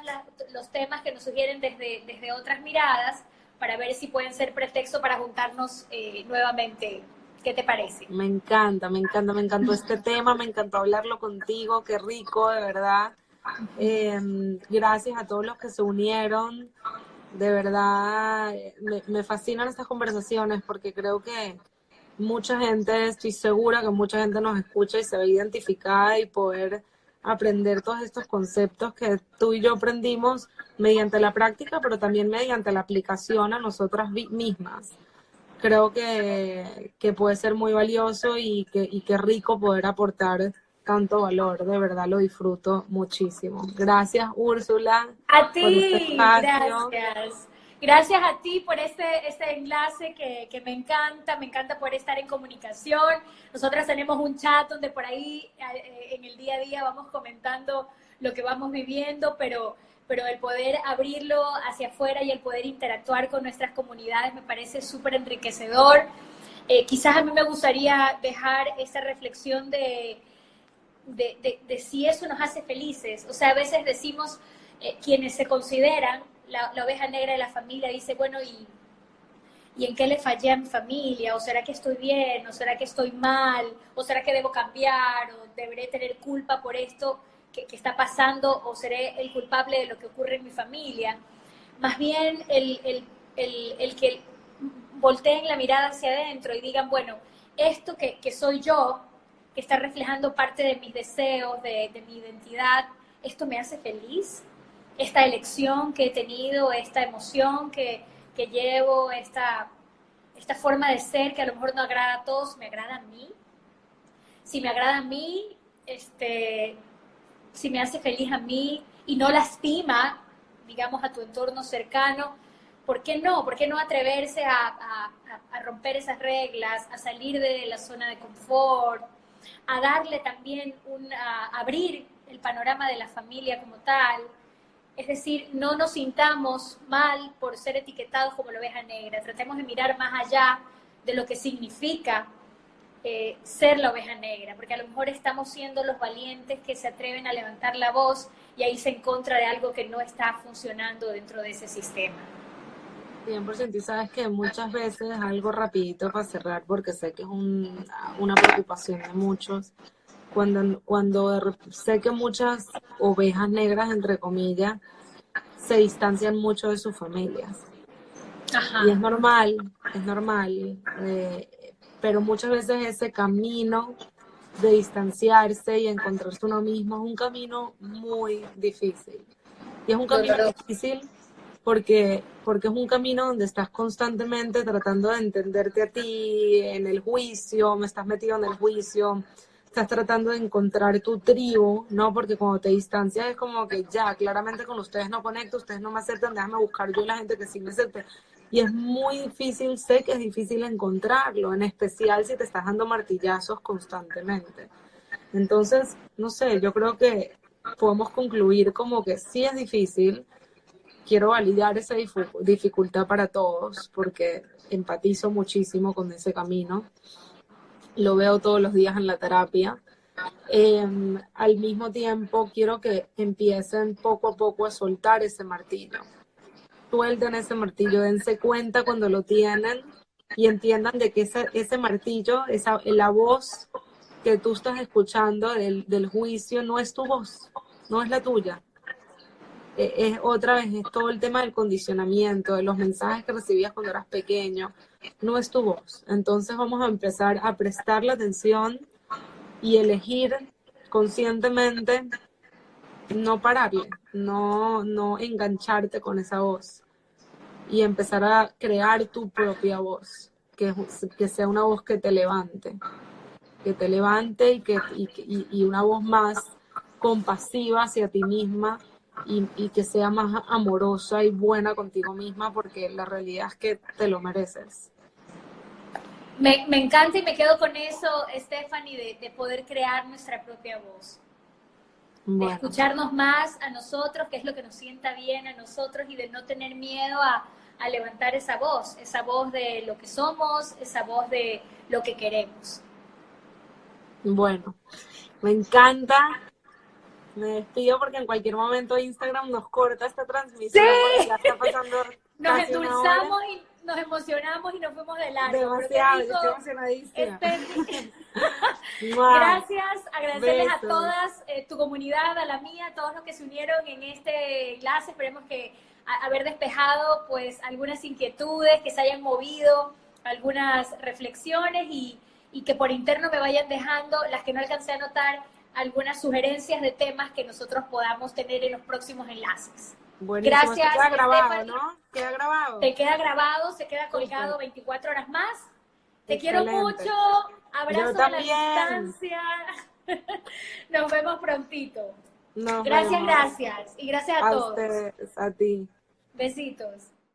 los temas que nos sugieren desde otras miradas para ver si pueden ser pretexto para juntarnos nuevamente. ¿Qué te parece? Me encanta, me encanta, me encantó este tema, me encantó hablarlo contigo, qué rico, de verdad. Gracias a todos los que se unieron, de verdad, me fascinan estas conversaciones porque creo que mucha gente, estoy segura que mucha gente nos escucha y se ve identificada y poder aprender todos estos conceptos que tú y yo aprendimos mediante la práctica, pero también mediante la aplicación a nosotras mismas. Creo que puede ser muy valioso y que rico poder aportar tanto valor, de verdad lo disfruto muchísimo. Gracias, Úrsula, A por este ti, espacio. gracias. Gracias a ti por este enlace que me encanta poder estar en comunicación. Nosotras tenemos un chat donde por ahí en el día a día vamos comentando lo que vamos viviendo, pero el poder abrirlo hacia afuera y el poder interactuar con nuestras comunidades me parece súper enriquecedor. Quizás a mí me gustaría dejar esa reflexión de si eso nos hace felices. O sea, a veces decimos, quienes se consideran la oveja negra de la familia, dice, bueno, ¿y en qué le fallé a mi familia? ¿O será que estoy bien? ¿O será que estoy mal? ¿O será que debo cambiar? ¿O deberé tener culpa por esto que está pasando? ¿O seré el culpable de lo que ocurre en mi familia? Más bien el que volteen la mirada hacia adentro y digan, bueno, esto que soy yo, que está reflejando parte de mis deseos, de mi identidad, ¿esto me hace feliz? Esta elección que he tenido, esta emoción que llevo, esta forma de ser que a lo mejor no agrada a todos, ¿me agrada a mí? Si me agrada a mí, si me hace feliz a mí y no lastima, digamos, a tu entorno cercano, ¿por qué no? ¿Por qué no atreverse a romper esas reglas, a salir de la zona de confort, a darle también a abrir el panorama de la familia como tal? Es decir, no nos sintamos mal por ser etiquetados como la oveja negra. Tratemos de mirar más allá de lo que significa ser la oveja negra, porque a lo mejor estamos siendo los valientes que se atreven a levantar la voz y a irse en contra de algo que no está funcionando dentro de ese sistema. 100%, y sabes que muchas veces, algo rapidito para cerrar, porque sé que es una preocupación de muchos, cuando sé que muchas ovejas negras, entre comillas, se distancian mucho de sus familias. Ajá. Y es normal, pero muchas veces ese camino de distanciarse y encontrarse uno mismo es un camino muy difícil. Y es un camino Doloroso. difícil porque es un camino donde estás constantemente tratando de entenderte a ti, en el juicio, me estás metido en el juicio, estás tratando de encontrar tu tribu, ¿no? Porque cuando te distancias es como que ya, claramente con ustedes no conecto, ustedes no me aceptan, déjame buscar yo la gente que sí me acepte. Y es muy difícil, sé que es difícil encontrarlo, en especial si te estás dando martillazos constantemente. Entonces, no sé, yo creo que podemos concluir como que sí es difícil. Quiero validar esa dificultad para todos porque empatizo muchísimo con ese camino. Lo veo todos los días en la terapia. Al mismo tiempo, quiero que empiecen poco a poco a soltar ese martillo. Suelten ese martillo, dense cuenta cuando lo tienen y entiendan de que ese martillo, la voz que tú estás escuchando del juicio no es tu voz, no es la tuya. Es otra vez, es todo el tema del condicionamiento, de los mensajes que recibías cuando eras pequeño, no es tu voz. Entonces vamos a empezar a prestarle atención y elegir conscientemente no pararle, no engancharte con esa voz y empezar a crear tu propia voz, que sea una voz que te levante y una voz más compasiva hacia ti misma y que sea más amorosa y buena contigo misma, porque la realidad es que te lo mereces. Me encanta y me quedo con eso, Stephanie, de poder crear nuestra propia voz. de Bueno, escucharnos más a nosotros, que es lo que nos sienta bien a nosotros, y de no tener miedo a levantar esa voz de lo que somos, esa voz de lo que queremos. bueno, me encanta. Me despido porque en cualquier momento Instagram nos corta esta Sí, transmisión porque ya está pasando nos casi una hora. endulzamos y nos emocionamos y nos fuimos de largo, pero qué Demasiado, yo rico, estoy emocionadísima. ¡Mua! Gracias, agradecerles a Besos. todas, tu comunidad, a la mía, a todos los que se unieron en este enlace. Esperemos que haber despejado pues algunas inquietudes, que se hayan movido algunas reflexiones y que por interno me vayan dejando, las que no alcancé a anotar, algunas sugerencias de temas que nosotros podamos tener en los próximos enlaces. Buenísimo, esto Gracias, queda grabado, Stephanie. ¿no? Queda grabado. Te queda grabado, se queda colgado Súper, 24 horas más. Te quiero excelente. mucho, Yo abrazo a la también. distancia. Nos vemos prontito. Nos Gracias, vemos. gracias. Y gracias a A todos. ustedes, a ti. Besitos.